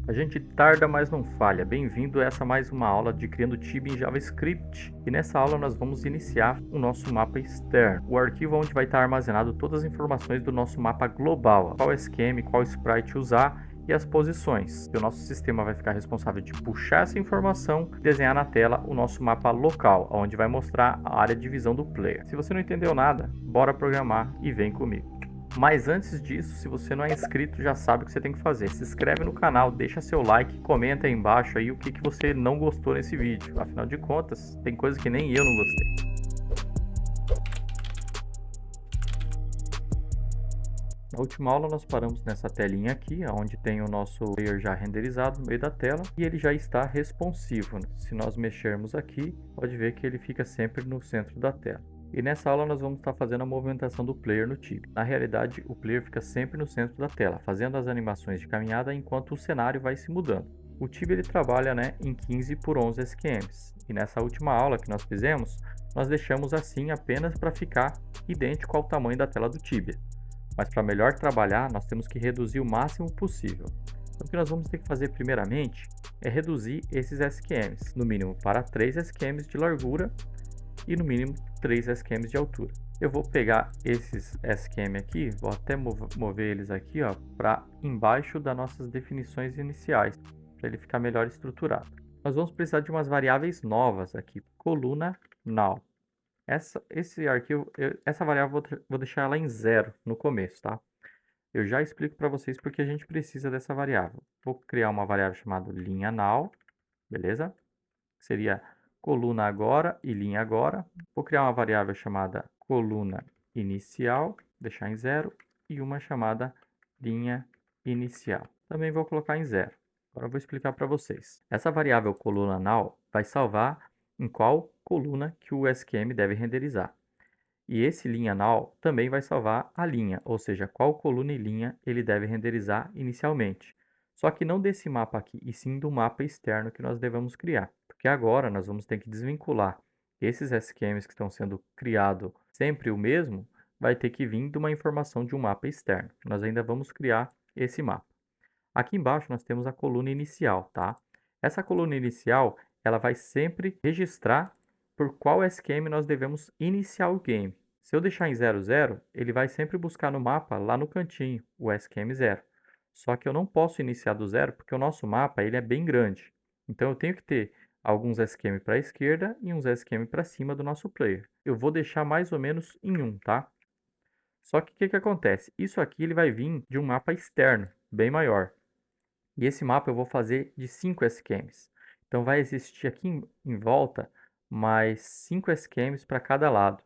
A gente tarda, mas não falha. Bem-vindo a essa mais uma aula de criando Tibia em JavaScript. E nessa aula nós vamos iniciar o nosso mapa externo, o arquivo onde vai estar armazenado todas as informações do nosso mapa global, qual SQM, qual sprite usar e as posições. E o nosso sistema vai ficar responsável de puxar essa informação e desenhar na tela o nosso mapa local, onde vai mostrar a área de visão do player. Se você não entendeu nada, bora programar e vem comigo. Mas antes disso, se você não é inscrito, já sabe o que você tem que fazer. Se inscreve no canal, deixa seu like, comenta aí embaixo aí o que você não gostou nesse vídeo. Afinal de contas, tem coisa que nem eu não gostei. Na última aula nós paramos nessa telinha aqui, onde tem o nosso player já renderizado no meio da tela e ele já está responsivo. Se nós mexermos aqui, pode ver que ele fica sempre no centro da tela. E nessa aula nós vamos estar fazendo a movimentação do player no Tibia. Na realidade, o player fica sempre no centro da tela, fazendo as animações de caminhada enquanto o cenário vai se mudando. O Tibia ele trabalha em 15 por 11 SQMs. E nessa última aula que nós fizemos, nós deixamos assim apenas para ficar idêntico ao tamanho da tela do Tibia. Mas para melhor trabalhar, nós temos que reduzir o máximo possível. Então, o que nós vamos ter que fazer primeiramente é reduzir esses SQMs, no mínimo para 3 SQMs de largura e no mínimo 3 SQMs de altura. Eu vou pegar esses SQM aqui, vou até mover eles aqui para embaixo das nossas definições iniciais, para ele ficar melhor estruturado. Nós vamos precisar de umas variáveis novas aqui, coluna null. Esse arquivo, essa variável vou deixar ela em 0 no começo, tá? Eu já explico para vocês porque a gente precisa dessa variável. Vou criar uma variável chamada linha null, beleza? Seria coluna agora e linha agora. Vou criar uma variável chamada coluna inicial, deixar em 0, e uma chamada linha inicial. Também vou colocar em 0. Agora eu vou explicar para vocês. Essa variável coluna null vai salvar em qual coluna que o SQM deve renderizar. E esse linha null também vai salvar a linha, ou seja, qual coluna e linha ele deve renderizar inicialmente. Só que não desse mapa aqui, e sim do mapa externo que nós devemos criar. Porque agora nós vamos ter que desvincular esses SQMs que estão sendo criados sempre o mesmo, vai ter que vir de uma informação de um mapa externo. Nós ainda vamos criar esse mapa. Aqui embaixo nós temos a coluna inicial, tá? Essa coluna inicial, ela vai sempre registrar por qual SQM nós devemos iniciar o game. Se eu deixar em 00, ele vai sempre buscar no mapa, lá no cantinho, o SQM 0. Só que eu não posso iniciar do zero porque o nosso mapa ele é bem grande. Então eu tenho que ter alguns SQM para a esquerda e uns SQM para cima do nosso player. Eu vou deixar mais ou menos em 1, tá? Só que o que acontece? Isso aqui ele vai vir de um mapa externo, bem maior. E esse mapa eu vou fazer de 5 SQMs. Então vai existir aqui em volta mais 5 SQMs para cada lado.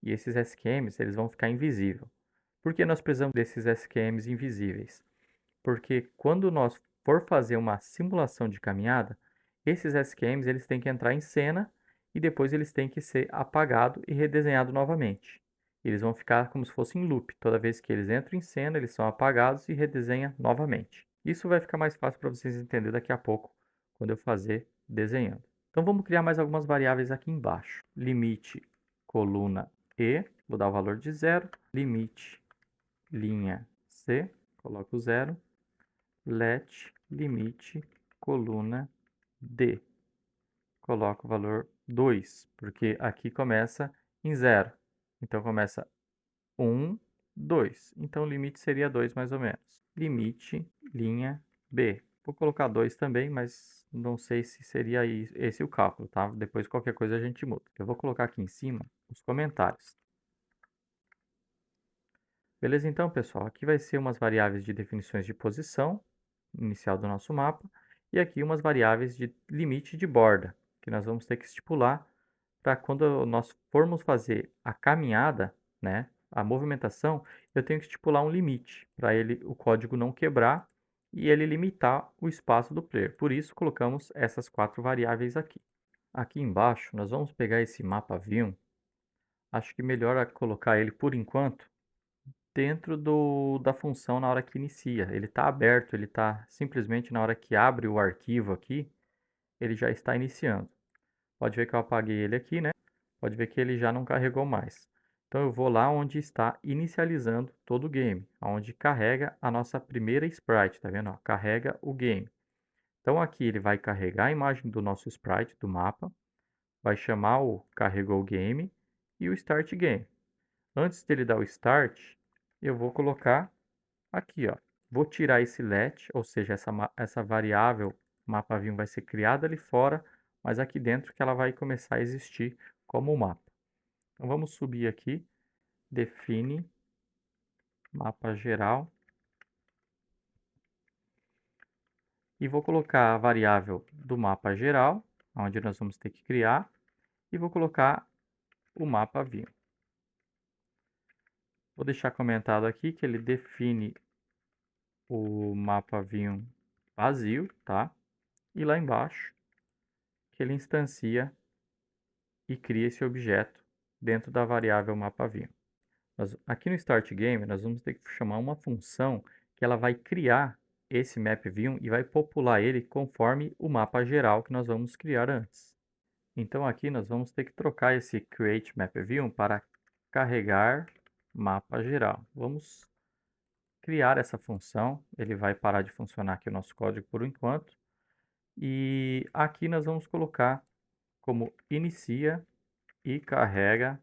E esses SQMs eles vão ficar invisíveis. Por que nós precisamos desses SQMs invisíveis? Porque quando nós for fazer uma simulação de caminhada, esses SQMs eles têm que entrar em cena e depois eles têm que ser apagados e redesenhados novamente. Eles vão ficar como se fosse em loop. Toda vez que eles entram em cena, eles são apagados e redesenham novamente. Isso vai ficar mais fácil para vocês entenderem daqui a pouco, quando eu fazer desenhando. Então vamos criar mais algumas variáveis aqui embaixo. Limite coluna E, vou dar o valor de 0. Limite linha C, coloco 0. Let limite coluna D. Coloco o valor 2, porque aqui começa em 0. Então começa 1, 2. Então o limite seria 2 mais ou menos. Limite linha B. Vou colocar 2 também, mas não sei se seria esse o cálculo, tá? Depois qualquer coisa a gente muda. Eu vou colocar aqui em cima os comentários. Beleza, então, pessoal, aqui vai ser umas variáveis de definições de posição inicial do nosso mapa e aqui umas variáveis de limite de borda, que nós vamos ter que estipular para quando nós formos fazer a caminhada, né, a movimentação, eu tenho que estipular um limite para o código não quebrar e ele limitar o espaço do player. Por isso, colocamos essas 4 variáveis aqui. Aqui embaixo, nós vamos pegar esse mapa view. Acho que melhor é colocar ele, por enquanto, dentro da função na hora que inicia. Ele está aberto, ele está simplesmente na hora que abre o arquivo aqui, ele já está iniciando. Pode ver que eu apaguei ele aqui, né? Pode ver que ele já não carregou mais. Então eu vou lá onde está inicializando todo o game, onde carrega a nossa primeira sprite, tá vendo? Ó, carrega o game. Então aqui ele vai carregar a imagem do nosso sprite do mapa, vai chamar o carregou game e o start game. Antes dele dar o start, eu vou colocar aqui, ó. Vou tirar esse let, ou seja, essa variável mapa view vai ser criada ali fora, mas aqui dentro que ela vai começar a existir como mapa. Então vamos subir aqui, define mapa geral e vou colocar a variável do mapa geral, onde nós vamos ter que criar, e vou colocar o mapa view. Vou deixar comentado aqui que ele define o mapa view vazio, tá? E lá embaixo que ele instancia e cria esse objeto dentro da variável mapa view. Aqui no start game nós vamos ter que chamar uma função que ela vai criar esse map view e vai popular ele conforme o mapa geral que nós vamos criar antes. Então aqui nós vamos ter que trocar esse create map view para carregar mapa geral. Vamos criar essa função, ele vai parar de funcionar aqui o nosso código por enquanto. E aqui nós vamos colocar como inicia e carrega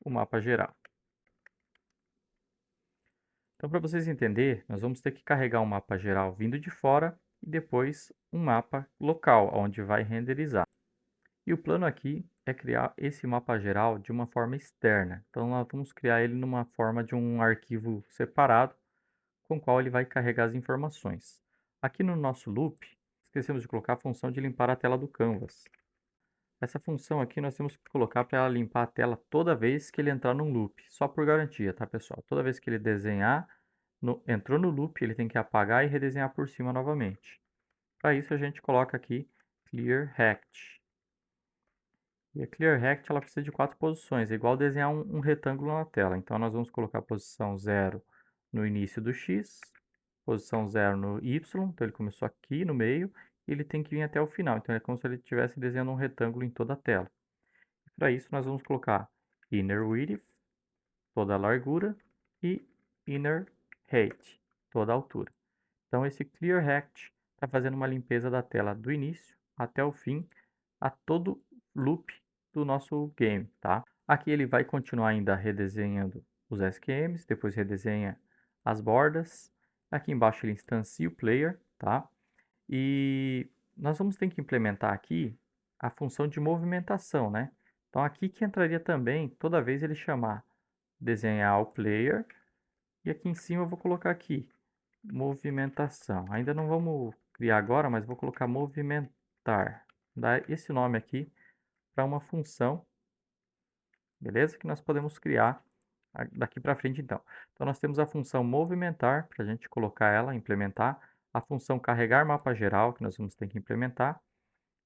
o mapa geral. Então, para vocês entenderem, nós vamos ter que carregar um mapa geral vindo de fora e depois um mapa local, onde vai renderizar. E o plano aqui é criar esse mapa geral de uma forma externa. Então, nós vamos criar ele numa forma de um arquivo separado, com o qual ele vai carregar as informações. Aqui no nosso loop, esquecemos de colocar a função de limpar a tela do Canvas. Essa função aqui nós temos que colocar para ela limpar a tela toda vez que ele entrar num loop, só por garantia, tá pessoal? Toda vez que ele desenhar, entrou no loop, ele tem que apagar e redesenhar por cima novamente. Para isso a gente coloca aqui clear rect. E a clear rect ela precisa de 4 posições, é igual desenhar um retângulo na tela. Então nós vamos colocar a posição 0 no início do x, posição 0 no y, então ele começou aqui no meio, e ele tem que vir até o final. Então é como se ele estivesse desenhando um retângulo em toda a tela. Para isso, nós vamos colocar inner width, toda a largura, e inner height, toda a altura. Então, esse clear rect está fazendo uma limpeza da tela do início até o fim, a todo loop do nosso game, tá? Aqui ele vai continuar ainda redesenhando os SQMs, depois redesenha as bordas. Aqui embaixo ele instancia o player, tá? E nós vamos ter que implementar aqui a função de movimentação, né? Então aqui que entraria também, toda vez ele chamar desenhar o player, e aqui em cima eu vou colocar aqui movimentação. Ainda não vamos criar agora, mas vou colocar movimentar. Dar esse nome aqui para uma função, beleza? Que nós podemos criar daqui para frente então. Então nós temos a função movimentar, para a gente colocar ela, implementar. A função carregar mapa geral, que nós vamos ter que implementar.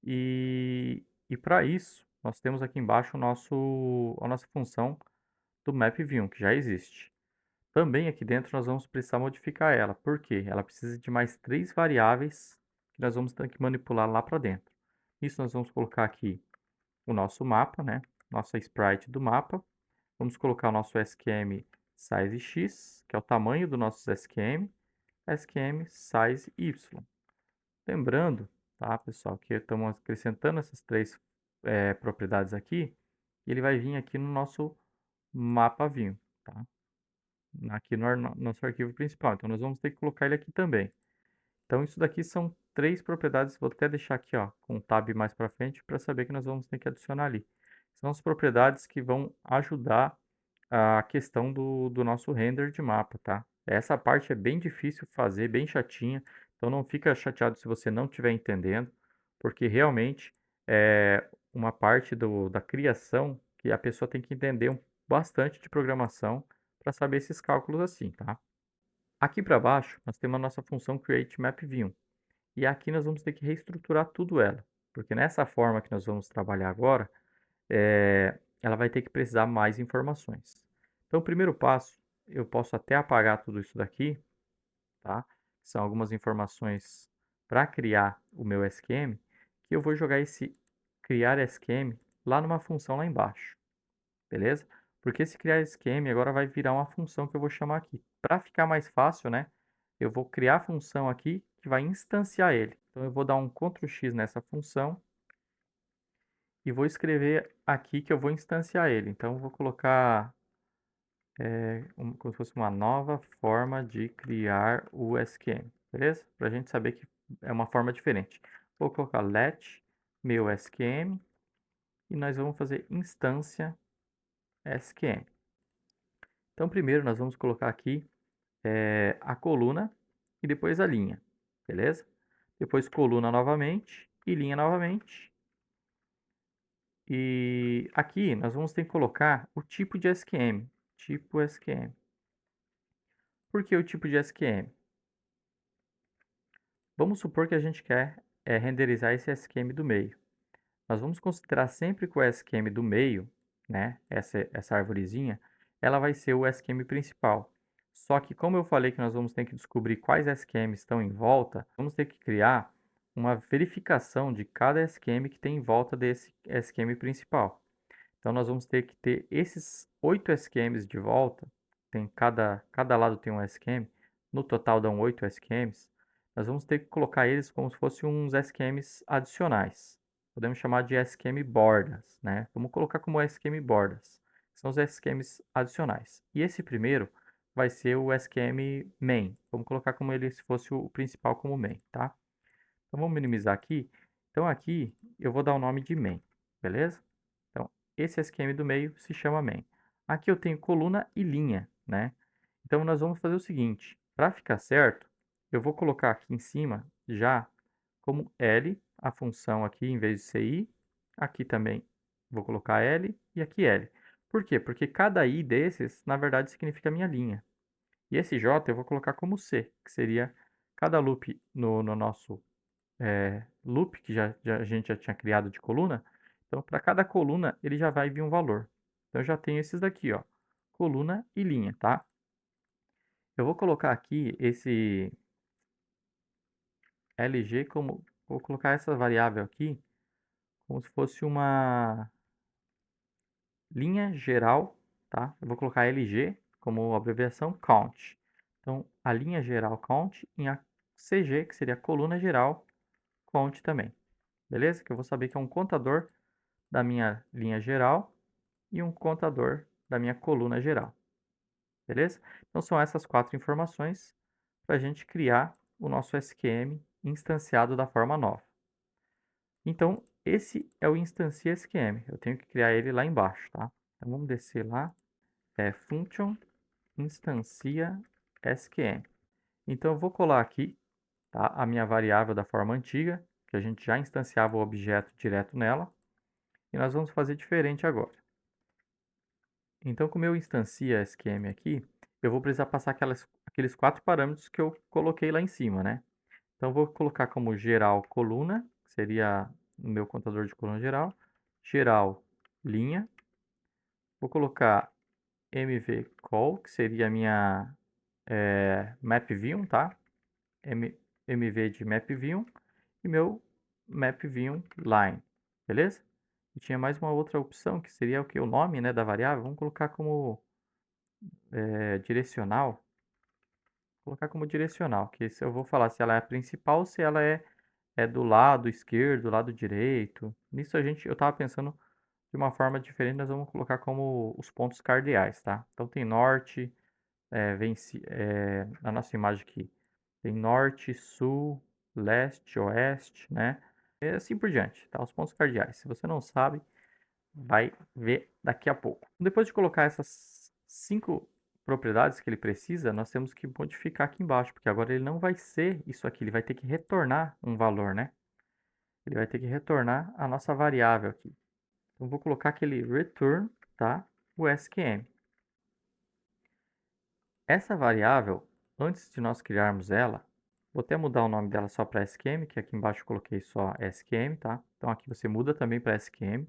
E para isso, nós temos aqui embaixo a nossa função do MapView, que já existe. Também aqui dentro nós vamos precisar modificar ela. Por quê? Ela precisa de mais 3 variáveis que nós vamos ter que manipular lá para dentro. Isso nós vamos colocar aqui o nosso mapa, né? Nossa sprite do mapa. Vamos colocar o nosso SQM size x, que é o tamanho do nosso SQM, SQM size y. Lembrando, tá, pessoal, que estamos acrescentando essas 3 propriedades aqui, e ele vai vir aqui no nosso mapa view, tá? Aqui no nosso arquivo principal. Então, nós vamos ter que colocar ele aqui também. Então, isso daqui são 3 propriedades. Vou até deixar aqui, ó, com o tab mais para frente, para saber que nós vamos ter que adicionar ali. São as propriedades que vão ajudar a questão do nosso render de mapa, tá? Essa parte é bem difícil fazer, bem chatinha. Então, não fica chateado se você não estiver entendendo, porque realmente é uma parte da criação que a pessoa tem que entender bastante de programação para saber esses cálculos assim, tá? Aqui para baixo, nós temos a nossa função createMapView. E aqui nós vamos ter que reestruturar tudo ela, porque nessa forma que nós vamos trabalhar agora, ela vai ter que precisar mais informações. Então, o primeiro passo, eu posso até apagar tudo isso daqui, tá? São algumas informações para criar o meu SQM, que eu vou jogar esse criar SQM lá numa função lá embaixo, beleza? Porque esse criar SQM agora vai virar uma função que eu vou chamar aqui. Para ficar mais fácil, né? Eu vou criar a função aqui que vai instanciar ele. Então eu vou dar um Ctrl X nessa função e vou escrever aqui que eu vou instanciar ele. Então eu vou colocar como se fosse uma nova forma de criar o SQM, beleza? Para a gente saber que é uma forma diferente. Vou colocar let meu SQM e nós vamos fazer instância SQM. Então primeiro nós vamos colocar aqui a coluna e depois a linha, beleza? Depois coluna novamente e linha novamente. E aqui nós vamos ter que colocar o tipo de SQM, tipo SQM. Por que o tipo de SQM? Vamos supor que a gente quer renderizar esse SQM do meio. Nós vamos considerar sempre que o SQM do meio, né, essa arvorezinha, ela vai ser o SQM principal. Só que como eu falei que nós vamos ter que descobrir quais SQMs estão em volta, vamos ter que criar uma verificação de cada SQM que tem em volta desse SQM principal. Então nós vamos ter que ter esses 8 SQMs de volta, tem cada lado tem um SQM, no total dão 8 SQMs, nós vamos ter que colocar eles como se fossem uns SQMs adicionais. Podemos chamar de SQM bordas, né? Vamos colocar como SQM bordas, que são os SQMs adicionais. E esse primeiro vai ser o SQM main. Vamos colocar como ele se fosse o principal como main, tá? Então vamos minimizar aqui. Então aqui eu vou dar o nome de main, beleza? Então esse SQM do meio se chama main. Aqui eu tenho coluna e linha, né? Então nós vamos fazer o seguinte, para ficar certo, eu vou colocar aqui em cima já como L, a função aqui em vez de ser I, aqui também vou colocar L e aqui L. Por quê? Porque cada I desses, na verdade, significa minha linha. E esse J eu vou colocar como C, que seria cada loop no nosso loop que a gente já tinha criado de coluna. Então, para cada coluna, ele já vai vir um valor. Então, eu já tenho esses daqui, ó, coluna e linha, tá? Eu vou colocar aqui esse LG como... Vou colocar essa variável aqui como se fosse uma linha geral, tá? Eu vou colocar LG como abreviação count. Então, a linha geral count e a CG, que seria a coluna geral count também. Beleza? Que eu vou saber que é um contador da minha linha geral e um contador da minha coluna geral. Beleza? Então são essas 4 informações para a gente criar o nosso SQM instanciado da forma nova. Então, esse é o instancie SQM. Eu tenho que criar ele lá embaixo, tá? Então vamos descer lá. Function instancia SQM. Então eu vou colar aqui, tá, a minha variável da forma antiga, que a gente já instanciava o objeto direto nela. E nós vamos fazer diferente agora. Então, como eu instancia SQM aqui, eu vou precisar passar aqueles 4 parâmetros que eu coloquei lá em cima, né? Então, eu vou colocar como geral coluna, que seria o meu contador de coluna geral, geral linha, vou colocar mvCall, que seria a minha mapView, tá? mv de mapView e meu mapView line, beleza? E tinha mais uma outra opção, que seria o que? O nome, né, da variável. Vamos colocar como direcional. Vou colocar como direcional, que eu vou falar se ela é a principal ou se ela é do lado esquerdo, do lado direito. Nisso eu estava pensando de uma forma diferente, nós vamos colocar como os pontos cardeais, tá? Então tem norte, na nossa imagem aqui, tem norte, sul, leste, oeste, né? E assim por diante, tá? Os pontos cardeais. Se você não sabe, vai ver daqui a pouco. Depois de colocar essas 5 propriedades que ele precisa, nós temos que modificar aqui embaixo, porque agora ele não vai ser isso aqui, ele vai ter que retornar um valor, né? Ele vai ter que retornar a nossa variável aqui. Então, vou colocar aquele return, tá? O SQM. Essa variável, antes de nós criarmos ela, vou até mudar o nome dela só para SQM, que aqui embaixo eu coloquei só SQM, tá? Então, aqui você muda também para SQM.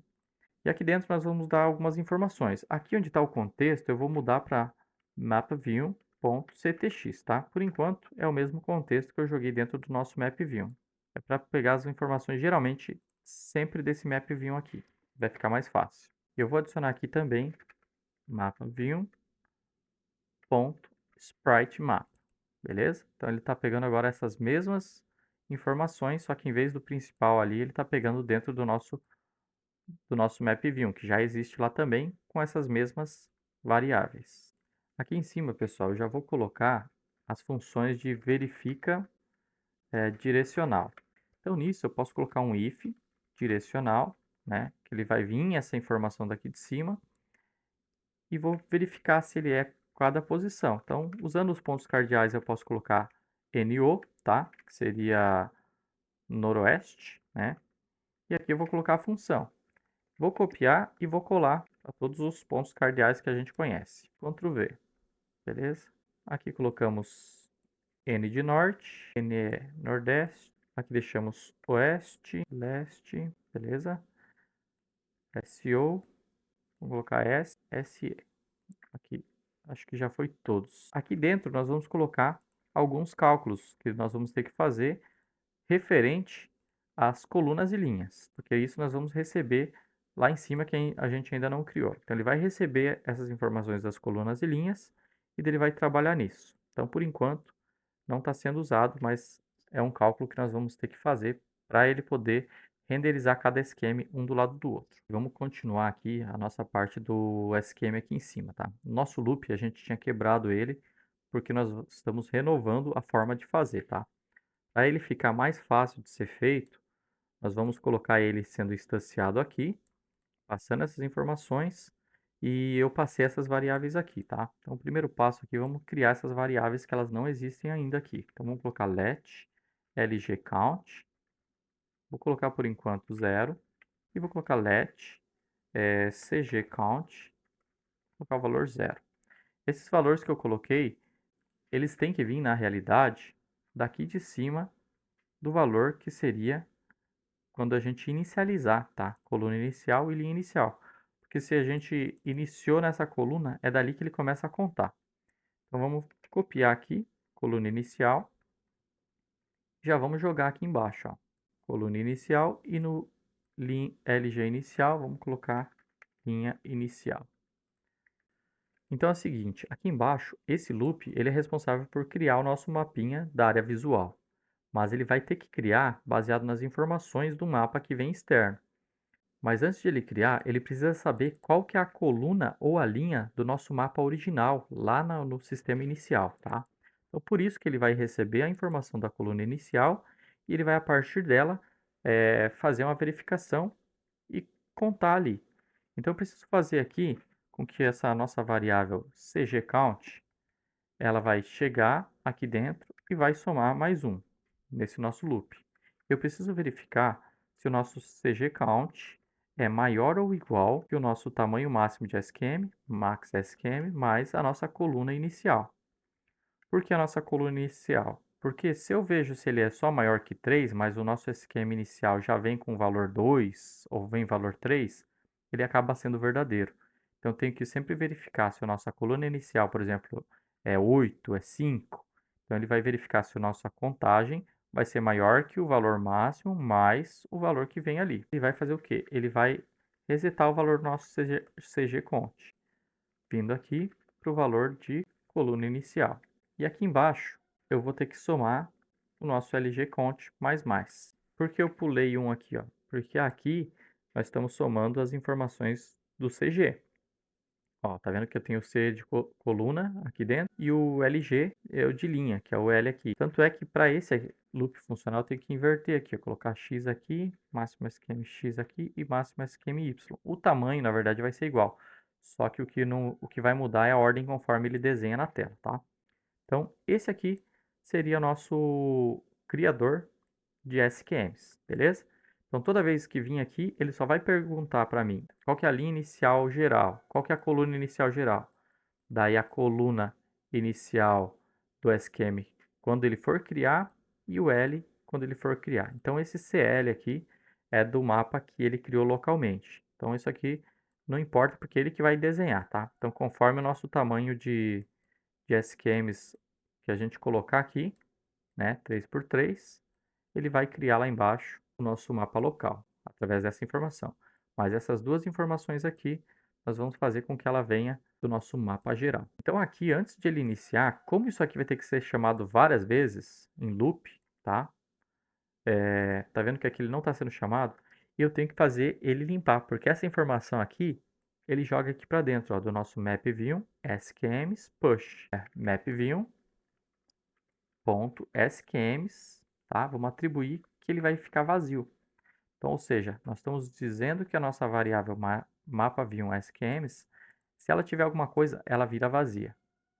E aqui dentro nós vamos dar algumas informações. Aqui onde está o contexto, eu vou mudar para mapview.ctx, tá? Por enquanto, é o mesmo contexto que eu joguei dentro do nosso mapview. É para pegar as informações, geralmente, sempre desse mapview aqui. Vai ficar mais fácil. Eu vou adicionar aqui também mapview.spriteMap, beleza? Então, ele está pegando agora essas mesmas informações, só que em vez do principal ali, ele está pegando dentro do nosso map view, que já existe lá também, com essas mesmas variáveis. Aqui em cima, pessoal, eu já vou colocar as funções de verifica direcional. Então, nisso, eu posso colocar um if direcional, né, que ele vai vir essa informação daqui de cima, e vou verificar se ele é cada posição. Então, usando os pontos cardeais, eu posso colocar NO, tá, que seria noroeste, né, e aqui eu vou colocar a função. Vou copiar e vou colar para todos os pontos cardeais que a gente conhece. Ctrl V, beleza? Aqui colocamos N de norte, N é nordeste. Aqui deixamos oeste, leste, beleza? SO, vou colocar S, SE. Aqui, acho que já foi todos. Aqui dentro nós vamos colocar alguns cálculos que nós vamos ter que fazer referente às colunas e linhas, porque isso nós vamos receber lá em cima que a gente ainda não criou. Então ele vai receber essas informações das colunas e linhas e ele vai trabalhar nisso. Então por enquanto não está sendo usado, mas é um cálculo que nós vamos ter que fazer para ele poder renderizar cada esquema um do lado do outro. Vamos continuar aqui a nossa parte do esquema aqui em cima, tá? O nosso loop a gente tinha quebrado ele porque nós estamos renovando a forma de fazer, tá? Para ele ficar mais fácil de ser feito, nós vamos colocar ele sendo instanciado aqui, passando essas informações, e eu passei essas variáveis aqui, tá? Então, o primeiro passo aqui, vamos criar essas variáveis que elas não existem ainda aqui. Então, vamos colocar let lgCount, vou colocar por enquanto 0, e vou colocar let cgCount, vou colocar o valor 0. Esses valores que eu coloquei, eles têm que vir, na realidade, daqui de cima do valor que seria quando a gente inicializar, tá? Coluna inicial e linha inicial. Porque se a gente iniciou nessa coluna, é dali que ele começa a contar. Então vamos copiar aqui, coluna inicial, já vamos jogar aqui embaixo, ó. Coluna inicial e no LG inicial, vamos colocar linha inicial. Então é o seguinte, aqui embaixo, esse loop, ele é responsável por criar o nosso mapinha da área visual. Mas ele vai ter que criar baseado nas informações do mapa que vem externo. Mas antes de ele criar, ele precisa saber qual que é a coluna ou a linha do nosso mapa original, lá no sistema inicial, tá? Então, por isso que ele vai receber a informação da coluna inicial e ele vai, a partir dela, fazer uma verificação e contar ali. Então, eu preciso fazer aqui com que essa nossa variável cgCount, ela vai chegar aqui dentro e vai somar mais um nesse nosso loop. Eu preciso verificar se o nosso cgCount é maior ou igual que o nosso tamanho máximo de SQM, max SQM, mais a nossa coluna inicial. Por que a nossa coluna inicial? Porque se eu vejo se ele é só maior que 3, mas o nosso esquema inicial já vem com valor 2 ou vem valor 3, ele acaba sendo verdadeiro. Então eu tenho que sempre verificar se a nossa coluna inicial, por exemplo, é 8, é 5. Então ele vai verificar se a nossa contagem vai ser maior que o valor máximo mais o valor que vem ali. Ele vai fazer o quê? Ele vai resetar o valor do nosso CGCount, vindo aqui para o valor de coluna inicial. E aqui embaixo eu vou ter que somar o nosso lgCount mais. Por que eu pulei um aqui? Ó? Porque aqui nós estamos somando as informações do CG. Ó, tá vendo que eu tenho o C de coluna aqui dentro e o LG é o de linha, que é o L aqui. Tanto é que para esse loop funcional eu tenho que inverter aqui, ó, colocar X aqui, máximo SQM X aqui e máximo SQM Y. O tamanho, na verdade, vai ser igual, só que o que vai mudar é a ordem conforme ele desenha na tela, tá? Então, esse aqui seria nosso criador de SQMs, beleza? Então, toda vez que vir aqui, ele só vai perguntar para mim qual que é a linha inicial geral, qual que é a coluna inicial geral. Daí a coluna inicial do SQM quando ele for criar e o L quando ele for criar. Então, esse CL aqui é do mapa que ele criou localmente. Então, isso aqui não importa porque ele que vai desenhar, tá? Então, conforme o nosso tamanho de SQMs que a gente colocar aqui, né, 3x3, ele vai criar lá embaixo o nosso mapa local, através dessa informação. Mas essas duas informações aqui, nós vamos fazer com que ela venha do nosso mapa geral. Então aqui, antes de ele iniciar, como isso aqui vai ter que ser chamado várias vezes, em loop, tá? tá vendo que aqui ele não está sendo chamado? E eu tenho que fazer ele limpar, porque essa informação aqui, ele joga aqui para dentro, ó, do nosso mapView, skms, push, mapView.skms, tá? Vamos atribuir que ele vai ficar vazio. Então, ou seja, nós estamos dizendo que a nossa variável mapView skms, se ela tiver alguma coisa, ela vira vazia.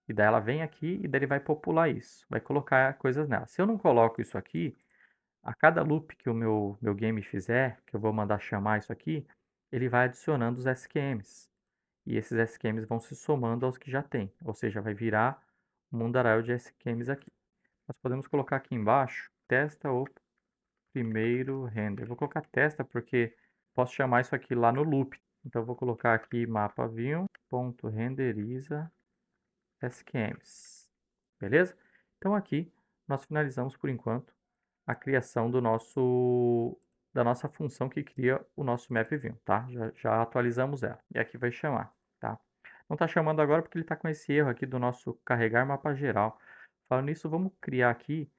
E daí ela vem aqui e daí ele vai popular isso, vai colocar coisas nela. Se eu não coloco isso aqui, a cada loop que o meu game fizer, que eu vou mandar chamar isso aqui, ele vai adicionando os SQMs. E esses SQMs vão se somando aos que já tem. Ou seja, vai virar um mundaréu de SQMs aqui. Nós podemos colocar aqui embaixo, testa o primeiro render. Eu vou colocar testa porque posso chamar isso aqui lá no loop. Então eu vou colocar aqui mapView.renderiza SQMs. Beleza? Então aqui nós finalizamos por enquanto a criação da nossa função que cria o nosso mapView, tá? Já atualizamos ela. E aqui vai chamar, tá? Não está chamando agora porque ele está com esse erro aqui do nosso carregar mapa geral. Falando nisso, vamos criar aqui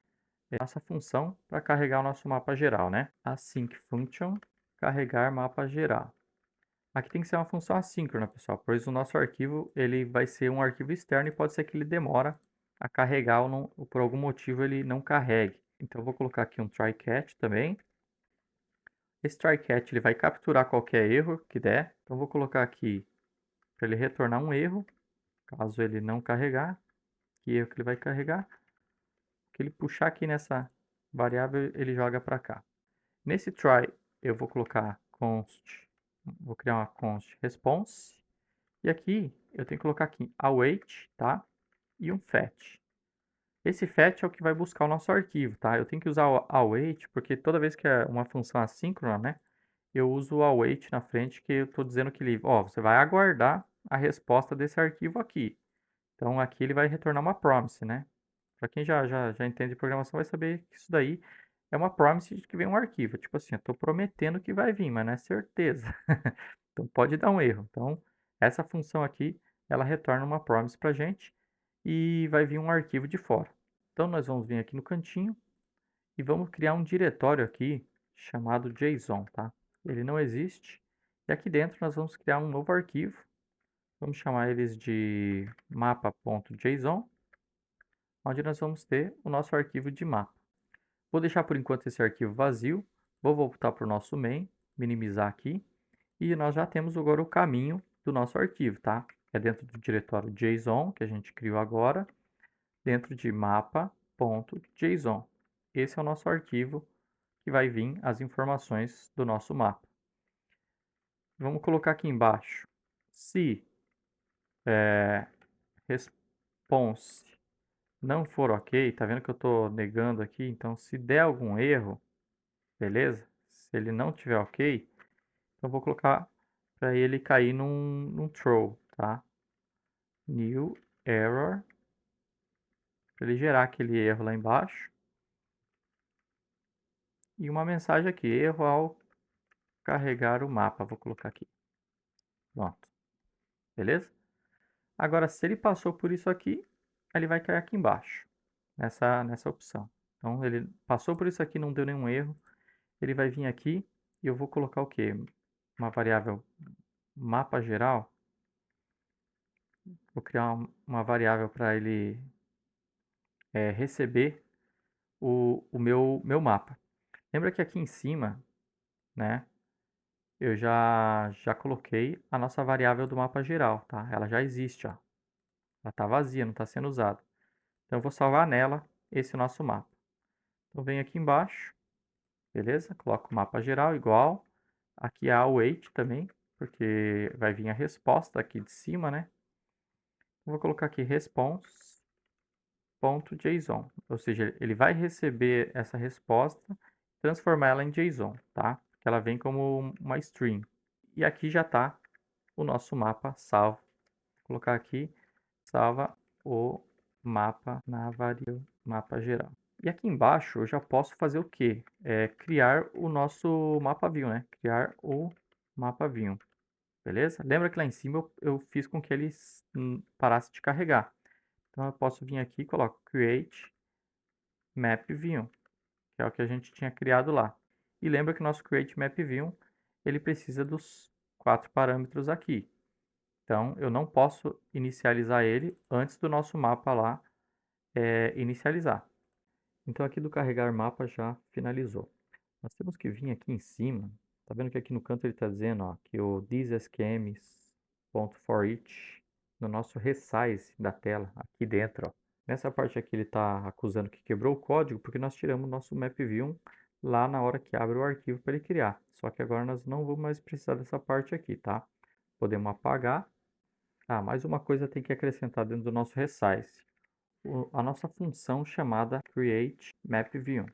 a nossa função para carregar o nosso mapa geral, né? Async function carregar mapa geral. Aqui tem que ser uma função assíncrona, pessoal, pois o nosso arquivo ele vai ser um arquivo externo e pode ser que ele demora a carregar ou, não, ou por algum motivo ele não carregue. Então eu vou colocar aqui um try catch também. Esse try catch ele vai capturar qualquer erro que der. Então eu vou colocar aqui para ele retornar um erro, caso ele não carregar. Que erro que ele vai carregar? Que ele puxar aqui nessa variável, ele joga para cá. Nesse try eu vou colocar const, vou criar uma const response. E aqui eu tenho que colocar aqui await, tá? E um fetch. Esse fetch é o que vai buscar o nosso arquivo, tá? Eu tenho que usar o await porque toda vez que é uma função assíncrona, né? Eu uso o await na frente que eu estou dizendo que ele, ó, você vai aguardar a resposta desse arquivo aqui. Então aqui ele vai retornar uma promise, né? Para quem já entende de programação vai saber que isso daí é uma promise de que vem um arquivo. Tipo assim, eu estou prometendo que vai vir, mas não é certeza. Então pode dar um erro. Então essa função aqui, ela retorna uma promise para a gente e vai vir um arquivo de fora. Então nós vamos vir aqui no cantinho e vamos criar um diretório aqui chamado JSON, tá? Ele não existe. E aqui dentro nós vamos criar um novo arquivo. Vamos chamar eles de mapa.json, onde nós vamos ter o nosso arquivo de mapa. Vou deixar por enquanto esse arquivo vazio. Vou voltar para o nosso main, minimizar aqui. E nós já temos agora o caminho do nosso arquivo, tá? É dentro do diretório JSON, que a gente criou agora, dentro de mapa.json. Esse é o nosso arquivo que vai vir as informações do nosso mapa. Vamos colocar aqui embaixo. Se response não for ok, tá vendo que eu estou negando aqui? Então, se der algum erro, beleza? Se ele não tiver ok, então eu vou colocar para ele cair num throw, tá? New error, para ele gerar aquele erro lá embaixo. E uma mensagem aqui, erro ao carregar o mapa, vou colocar aqui. Pronto, beleza? Agora, se ele passou por isso aqui, ele vai cair aqui embaixo, nessa opção. Então, ele passou por isso aqui, não deu nenhum erro, ele vai vir aqui e eu vou colocar o quê? Uma variável mapa geral. Vou criar uma variável para ele receber o meu mapa. Lembra que aqui em cima, né, eu já coloquei a nossa variável do mapa geral, tá? Ela já existe, ó. Ela está vazia, não está sendo usada. Então eu vou salvar nela esse nosso mapa. Então venho aqui embaixo, beleza? Coloco o mapa geral igual. Aqui a await também, porque vai vir a resposta aqui de cima, né? Eu vou colocar aqui response.json, ou seja, ele vai receber essa resposta, transformar ela em JSON, tá? Porque ela vem como uma string. E aqui já está o nosso mapa salvo. Vou colocar aqui, salva o mapa na variável mapa geral. E aqui embaixo eu já posso fazer o quê? Criar o nosso mapa view, né? Criar o mapa view. Beleza? Lembra que lá em cima eu fiz com que ele parasse de carregar. Então eu posso vir aqui e coloco create map view, que é o que a gente tinha criado lá. E lembra que o nosso create map view, ele precisa dos 4 parâmetros aqui. Então, eu não posso inicializar ele antes do nosso mapa lá inicializar. Então, aqui do carregar mapa já finalizou. Nós temos que vir aqui em cima. Tá vendo que aqui no canto ele está dizendo ó, que o thisSKMs.forEach no nosso resize da tela, aqui dentro. Ó. Nessa parte aqui ele está acusando que quebrou o código porque nós tiramos o nosso mapView lá na hora que abre o arquivo para ele criar. Só que agora nós não vamos mais precisar dessa parte aqui, tá? Podemos apagar. Ah, mais uma coisa tem que acrescentar dentro do nosso resize. A nossa função chamada createMapView.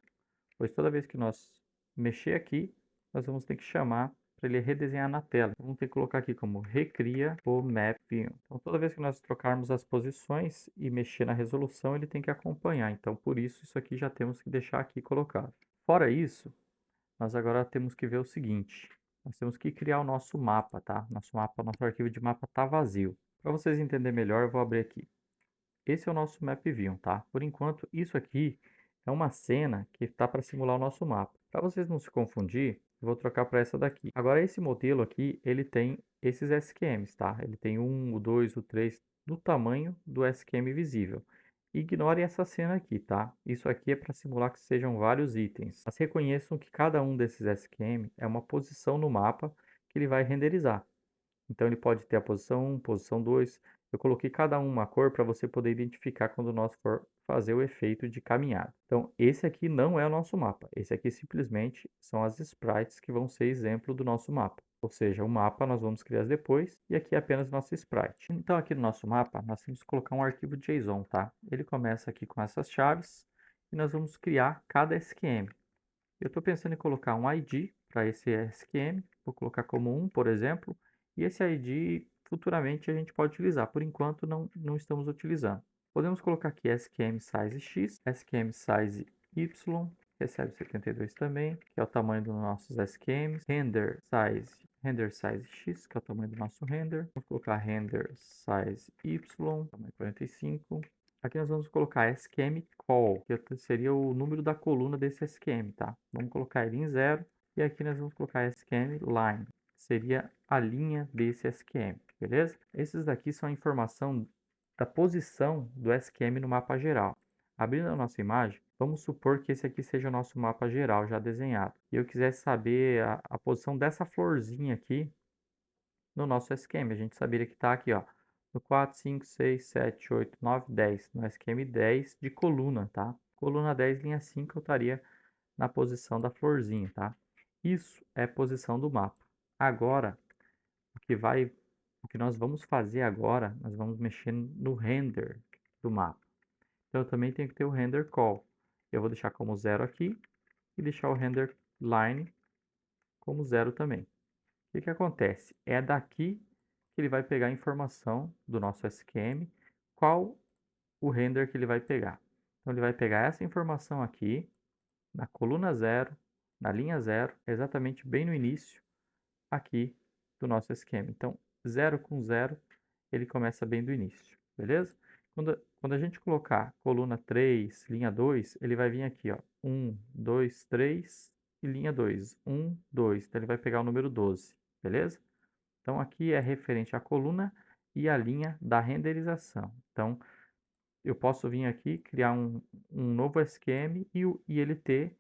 Pois toda vez que nós mexer aqui, nós vamos ter que chamar para ele redesenhar na tela. Vamos ter que colocar aqui como recria o map view. Então toda vez que nós trocarmos as posições e mexer na resolução, ele tem que acompanhar. Então por isso aqui já temos que deixar aqui colocado. Fora isso, nós agora temos que ver o seguinte. Nós temos que criar o nosso mapa, tá? Nosso arquivo de mapa está vazio. Para vocês entenderem melhor, eu vou abrir aqui. Esse é o nosso map view, tá? Por enquanto, isso aqui é uma cena que está para simular o nosso mapa. Para vocês não se confundir, eu vou trocar para essa daqui. Agora, esse modelo aqui, ele tem esses SQMs, tá? Ele tem o 2, o 3, do tamanho do SQM visível. Ignore essa cena aqui, tá? Isso aqui é para simular que sejam vários itens. Mas reconheçam que cada um desses SQM é uma posição no mapa que ele vai renderizar. Então ele pode ter a posição 1, posição 2. Eu coloquei cada uma cor para você poder identificar quando nós for fazer o efeito de caminhada. Então esse aqui não é o nosso mapa. Esse aqui simplesmente são as sprites que vão ser exemplo do nosso mapa. Ou seja, o mapa nós vamos criar depois e aqui é apenas nossa sprite. Então aqui no nosso mapa nós temos que colocar um arquivo JSON, tá? Ele começa aqui com essas chaves e nós vamos criar cada SQM. Eu estou pensando em colocar um ID para esse SQM, vou colocar como 1, por exemplo, e esse ID futuramente a gente pode utilizar, por enquanto não estamos utilizando. Podemos colocar aqui SQM size X, SQM size Y, recebe 72 também, que é o tamanho dos nossos SQMs, render size X, que é o tamanho do nosso render, vamos colocar render size Y, tamanho 45, aqui nós vamos colocar SQM call, que seria o número da coluna desse SQM, tá? Vamos colocar ele em 0 e aqui nós vamos colocar SQM line, que seria a linha desse SQM, beleza? Esses daqui são a informação da posição do SQM no mapa geral. Abrindo a nossa imagem, vamos supor que esse aqui seja o nosso mapa geral já desenhado. E eu quisesse saber a posição dessa florzinha aqui no nosso SQM. A gente saberia que está aqui, ó, no 4, 5, 6, 7, 8, 9, 10. No SQM 10 de coluna, tá? Coluna 10, linha 5, eu estaria na posição da florzinha, tá? Isso é posição do mapa. Agora, o que nós vamos fazer agora, nós vamos mexer no render do mapa. Então, eu também tenho que ter o render call. Eu vou deixar como 0 aqui e deixar o render line como 0 também. O que acontece? É daqui que ele vai pegar a informação do nosso SQM, qual o render que ele vai pegar. Então, ele vai pegar essa informação aqui, na coluna 0, na linha 0, exatamente bem no início aqui do nosso esquema. Então, 0 com 0, ele começa bem do início, beleza? Quando a gente colocar coluna 3, linha 2, ele vai vir aqui, ó, 1, 2, 3 e linha 2, 1, 2. Então, ele vai pegar o número 12, beleza? Então, aqui é referente à coluna e à linha da renderização. Então, eu posso vir aqui, criar um novo SQM e ele ter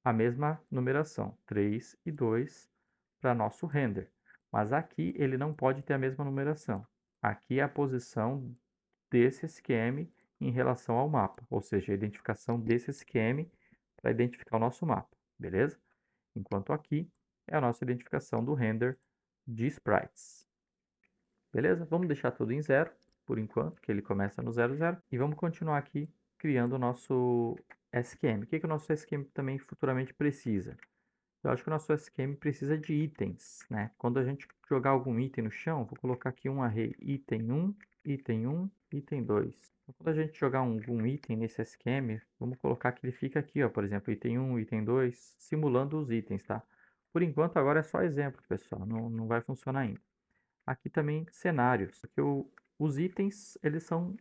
a mesma numeração, 3 e 2 para nosso render. Mas aqui ele não pode ter a mesma numeração. Aqui é a posição desse SQM em relação ao mapa, ou seja, a identificação desse SQM para identificar o nosso mapa, beleza? Enquanto aqui é a nossa identificação do render de sprites. Beleza? Vamos deixar tudo em 0 por enquanto, que ele começa no 0, 0. E vamos continuar aqui criando o nosso SQM. O que o nosso SQM também futuramente precisa? Eu acho que o nosso SQM precisa de itens, né? Quando a gente jogar algum item no chão, vou colocar aqui um array item 1, item 1, item 2. Então, quando a gente jogar algum item nesse SQM, vamos colocar que ele fica aqui, ó, por exemplo, item 1, item 2, simulando os itens, tá? Por enquanto, agora é só exemplo, pessoal, não vai funcionar ainda. Aqui também cenários, porque os itens, eles são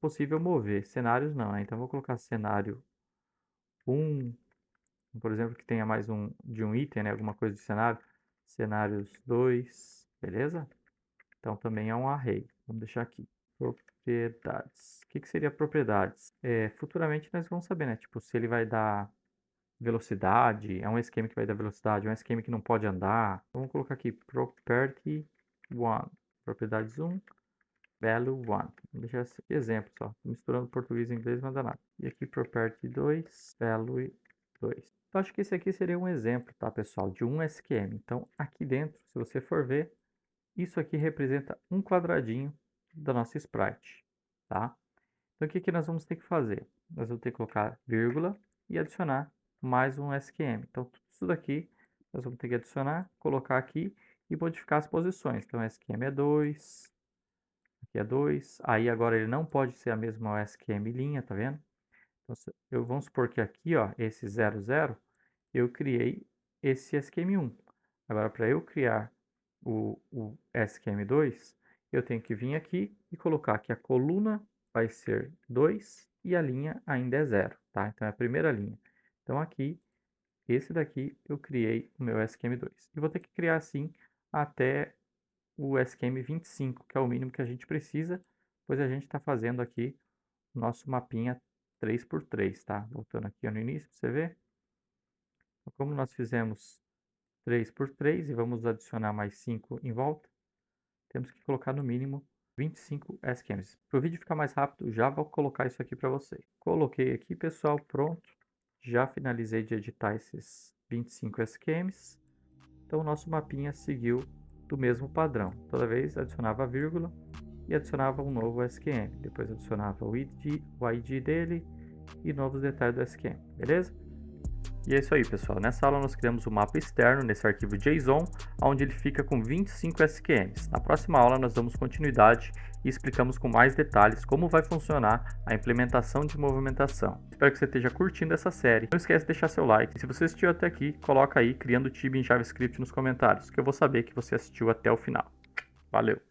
possível mover, cenários não, né? Então, vou colocar cenário 1, por exemplo, que tenha mais de um item, né? Alguma coisa de cenário. Cenários 2, beleza? Então também é um array. Vamos deixar aqui. Propriedades. O que seria propriedades? Futuramente nós vamos saber, né? Tipo, se ele vai dar velocidade, é um esquema que vai dar velocidade, é um esquema que não pode andar. Vamos colocar aqui property 1, propriedades 1, value 1. Vamos deixar esse exemplo só, misturando português e inglês não dá nada. E aqui property 2, value 2. Então acho que esse aqui seria um exemplo, tá, pessoal, de um SQM. Então aqui dentro, se você for ver, isso aqui representa um quadradinho da nossa sprite, tá? Então o que nós vamos ter que fazer? Nós vamos ter que colocar vírgula e adicionar mais um SQM. Então, tudo isso daqui nós vamos ter que adicionar, colocar aqui e modificar as posições. Então, SQM é 2, aqui é 2. Aí, agora ele não pode ser a mesma SQM linha, tá vendo? Então, vamos supor que aqui, ó, esse 0, 0, eu criei esse SQM1. Agora, para eu criar o SQM2, eu tenho que vir aqui e colocar que a coluna vai ser 2 e a linha ainda é 0, tá? Então, é a primeira linha. Então, aqui, esse daqui, eu criei o meu SQM2. E vou ter que criar, assim, até o SQM25, que é o mínimo que a gente precisa, pois a gente está fazendo aqui o nosso mapinha 3x3, tá? Voltando aqui no início, para você ver. Então, como nós fizemos 3x3 e vamos adicionar mais 5 em volta, temos que colocar no mínimo 25 SQMs. Para o vídeo ficar mais rápido, já vou colocar isso aqui para vocês. Coloquei aqui, pessoal, pronto. Já finalizei de editar esses 25 SQMs. Então, o nosso mapinha seguiu do mesmo padrão. Toda vez adicionava a vírgula e adicionava um novo SQM. Depois adicionava o ID dele e novos detalhes do SQM, beleza? E é isso aí, pessoal. Nessa aula nós criamos o mapa externo nesse arquivo JSON, onde ele fica com 25 SQMs. Na próxima aula nós damos continuidade e explicamos com mais detalhes como vai funcionar a implementação de movimentação. Espero que você esteja curtindo essa série. Não esquece de deixar seu like. E se você assistiu até aqui, coloca aí Criando Tibia em JavaScript nos comentários, que eu vou saber que você assistiu até o final. Valeu!